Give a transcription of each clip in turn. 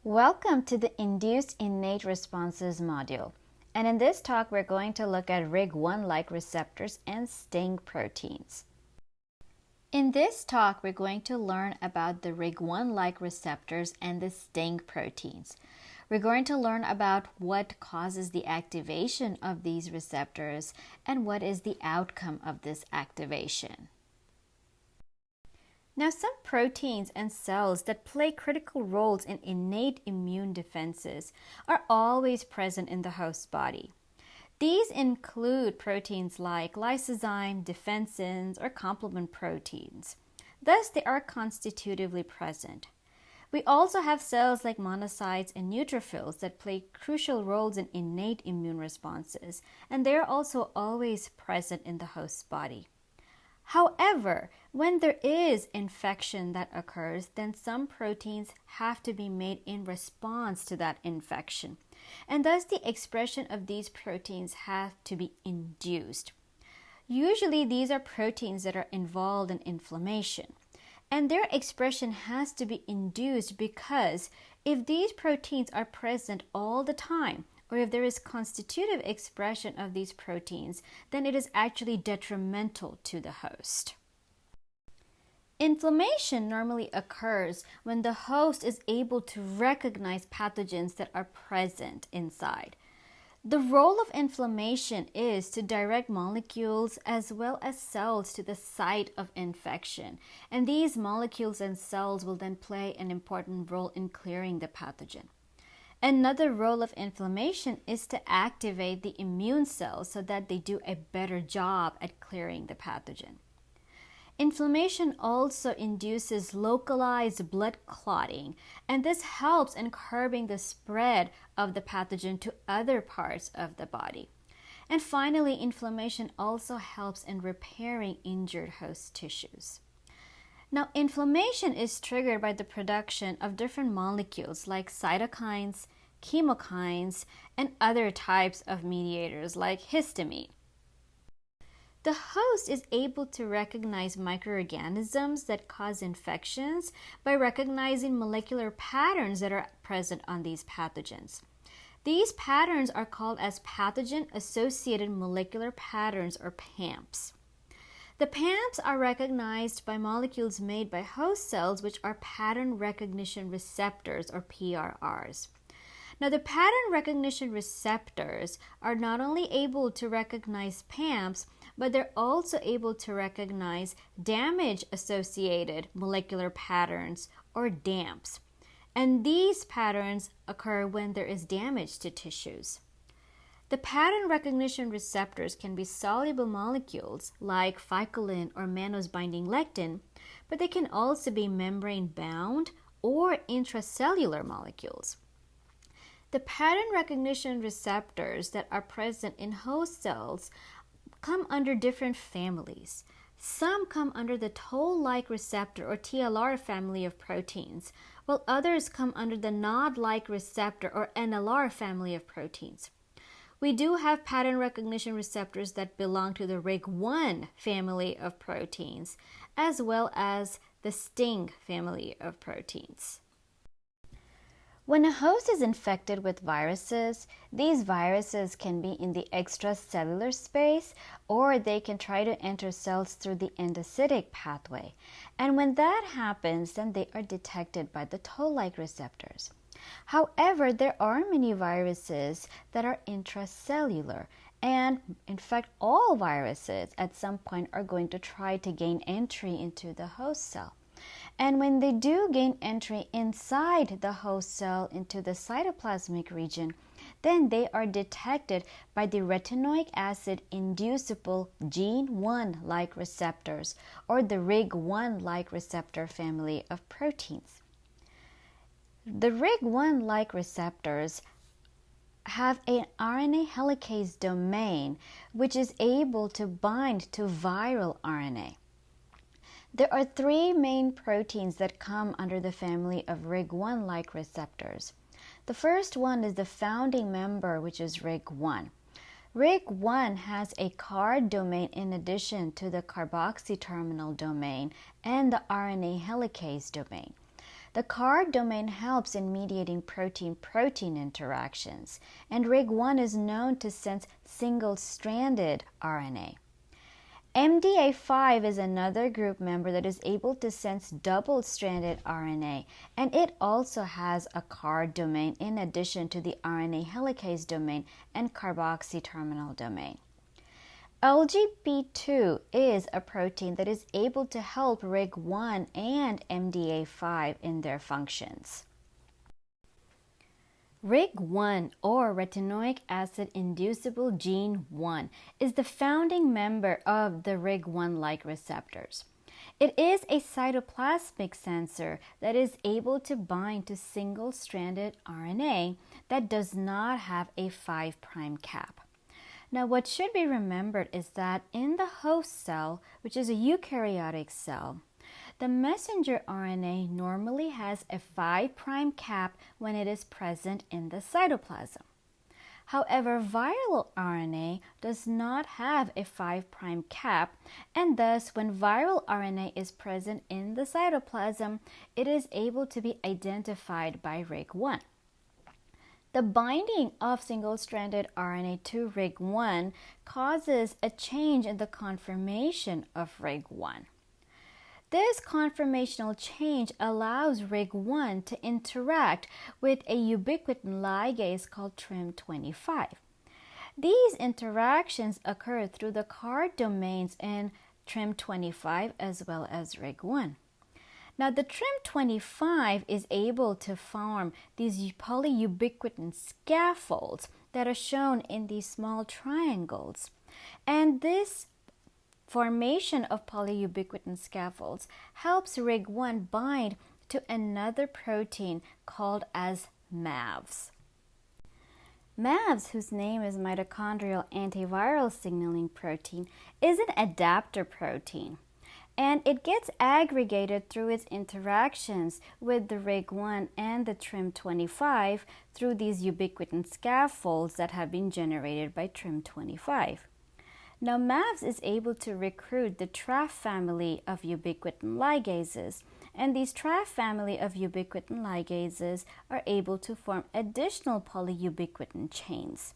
Welcome to the Induced Innate Responses module. And in this talk, we're going to look at RIG1-like receptors and STING proteins. In this talk, we're going to learn about the RIG1-like receptors and the STING proteins. We're going to learn about what causes the activation of these receptors and what is the outcome of this activation. Now, some proteins and cells that play critical roles in innate immune defenses are always present in the host body. These include proteins like lysozyme, defensins, or complement proteins. Thus, they are constitutively present. We also have cells like monocytes and neutrophils that play crucial roles in innate immune responses, and they are also always present in the host body. However, when there is infection that occurs, then some proteins have to be made in response to that infection. And thus the expression of these proteins have to be induced. Usually these are proteins that are involved in inflammation. And their expression has to be induced because if these proteins are present all the time, or if there is constitutive expression of these proteins, then it is actually detrimental to the host. Inflammation normally occurs when the host is able to recognize pathogens that are present inside. The role of inflammation is to direct molecules as well as cells to the site of infection, and these molecules and cells will then play an important role in clearing the pathogen. Another role of inflammation is to activate the immune cells so that they do a better job at clearing the pathogen. Inflammation also induces localized blood clotting, and this helps in curbing the spread of the pathogen to other parts of the body. And finally, inflammation also helps in repairing injured host tissues. Now, inflammation is triggered by the production of different molecules like cytokines, chemokines, and other types of mediators like histamine. The host is able to recognize microorganisms that cause infections by recognizing molecular patterns that are present on these pathogens. These patterns are called as pathogen-associated molecular patterns, or PAMPs. The PAMPs are recognized by molecules made by host cells, which are pattern recognition receptors, or PRRs. Now, the pattern recognition receptors are not only able to recognize PAMPs, but they're also able to recognize damage-associated molecular patterns, or DAMPs. And these patterns occur when there is damage to tissues. The pattern recognition receptors can be soluble molecules like ficolin or mannose-binding lectin, but they can also be membrane-bound or intracellular molecules. The pattern recognition receptors that are present in host cells come under different families. Some come under the toll-like receptor or TLR family of proteins, while others come under the NOD-like receptor or NLR family of proteins. We do have pattern recognition receptors that belong to the RIG1 family of proteins, as well as the STING family of proteins. When a host is infected with viruses, these viruses can be in the extracellular space, or they can try to enter cells through the endocytic pathway. And when that happens, then they are detected by the toll-like receptors. However, there are many viruses that are intracellular, and in fact, all viruses at some point are going to try to gain entry into the host cell. And when they do gain entry inside the host cell into the cytoplasmic region, then they are detected by the retinoic acid inducible gene 1-like receptors, or the RIG1-like receptor family of proteins. The RIG1-like receptors have an RNA helicase domain which is able to bind to viral RNA. There are three main proteins that come under the family of RIG1-like receptors. The first one is the founding member, which is RIG1. RIG1 has a CAR domain in addition to the carboxy terminal domain and the RNA helicase domain. The CAR domain helps in mediating protein-protein interactions, and RIG1 is known to sense single-stranded RNA. MDA5 is another group member that is able to sense double-stranded RNA, and it also has a CAR domain in addition to the RNA helicase domain and carboxy terminal domain. LGP2 is a protein that is able to help RIG1 and MDA5 in their functions. RIG1, or retinoic acid inducible gene 1, is the founding member of the RIG1-like receptors. It is a cytoplasmic sensor that is able to bind to single-stranded RNA that does not have a 5' cap. Now, what should be remembered is that in the host cell, which is a eukaryotic cell, the messenger RNA normally has a 5' cap when it is present in the cytoplasm. However, viral RNA does not have a 5' cap, and thus when viral RNA is present in the cytoplasm, it is able to be identified by RIG1. The binding of single-stranded RNA to RIG1 causes a change in the conformation of RIG1. This conformational change allows RIG1 to interact with a ubiquitin ligase called TRIM25. These interactions occur through the CAR domains in TRIM25 as well as RIG1. Now, the TRIM25 is able to form these polyubiquitin scaffolds that are shown in these small triangles. And this formation of polyubiquitin scaffolds helps RIG1 bind to another protein called as MAVs. MAVs, whose name is mitochondrial antiviral signaling protein, is an adapter protein, and it gets aggregated through its interactions with the RIG1 and the TRIM25 through these ubiquitin scaffolds that have been generated by TRIM25. Now, MAVs is able to recruit the TRAF family of ubiquitin ligases, and these TRAF family of ubiquitin ligases are able to form additional polyubiquitin chains.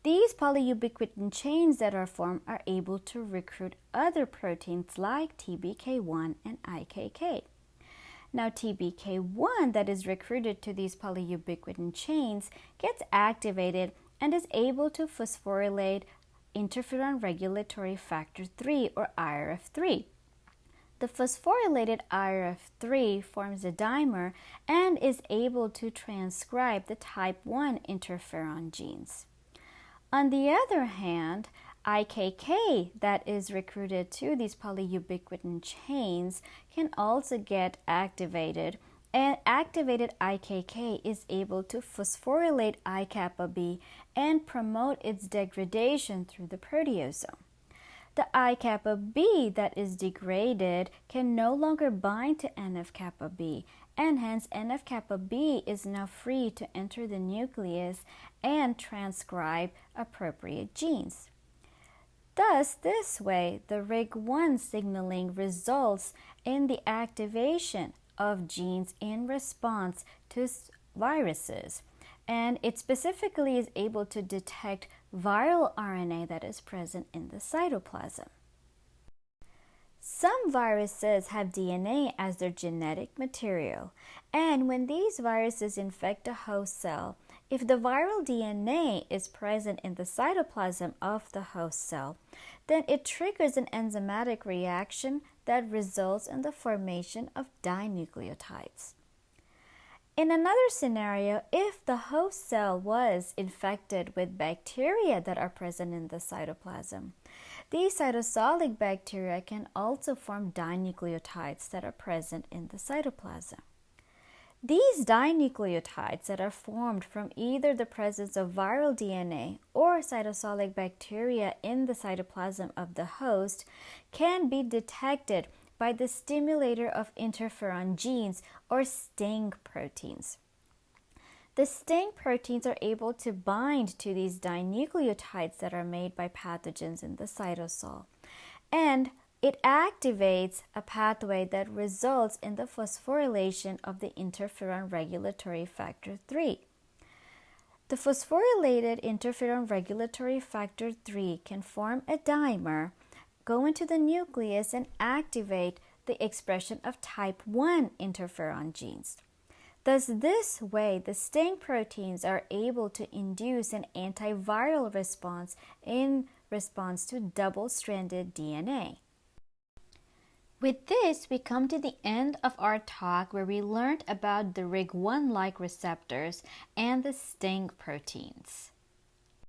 These polyubiquitin chains that are formed are able to recruit other proteins like TBK1 and IKK. Now, TBK1 that is recruited to these polyubiquitin chains gets activated and is able to phosphorylate interferon regulatory factor 3 or IRF3. The phosphorylated IRF3 forms a dimer and is able to transcribe the type 1 interferon genes. On the other hand, IKK that is recruited to these polyubiquitin chains can also get activated, and activated IKK is able to phosphorylate I-kappa B and promote its degradation through the proteasome. The I-kappa B that is degraded can no longer bind to NF-kappa B, and hence NF-kappa B is now free to enter the nucleus and transcribe appropriate genes. Thus, this way, the RIG1 signaling results in the activation of genes in response to viruses, and it specifically is able to detect viral RNA that is present in the cytoplasm. Some viruses have DNA as their genetic material, and when these viruses infect a host cell, if the viral DNA is present in the cytoplasm of the host cell, then it triggers an enzymatic reaction that results in the formation of dinucleotides. In another scenario, if the host cell was infected with bacteria that are present in the cytoplasm, these cytosolic bacteria can also form dinucleotides that are present in the cytoplasm. These dinucleotides that are formed from either the presence of viral DNA or cytosolic bacteria in the cytoplasm of the host can be detected by the stimulator of interferon genes or STING proteins. The STING proteins are able to bind to these dinucleotides that are made by pathogens in the cytosol, and It activates a pathway that results in the phosphorylation of the interferon regulatory factor 3. The phosphorylated interferon regulatory factor 3 can form a dimer, go into the nucleus, and activate the expression of type 1 interferon genes. Thus, this way, the STING proteins are able to induce an antiviral response in response to double-stranded DNA. With this, we come to the end of our talk where we learned about the RIG1-like receptors and the STING proteins.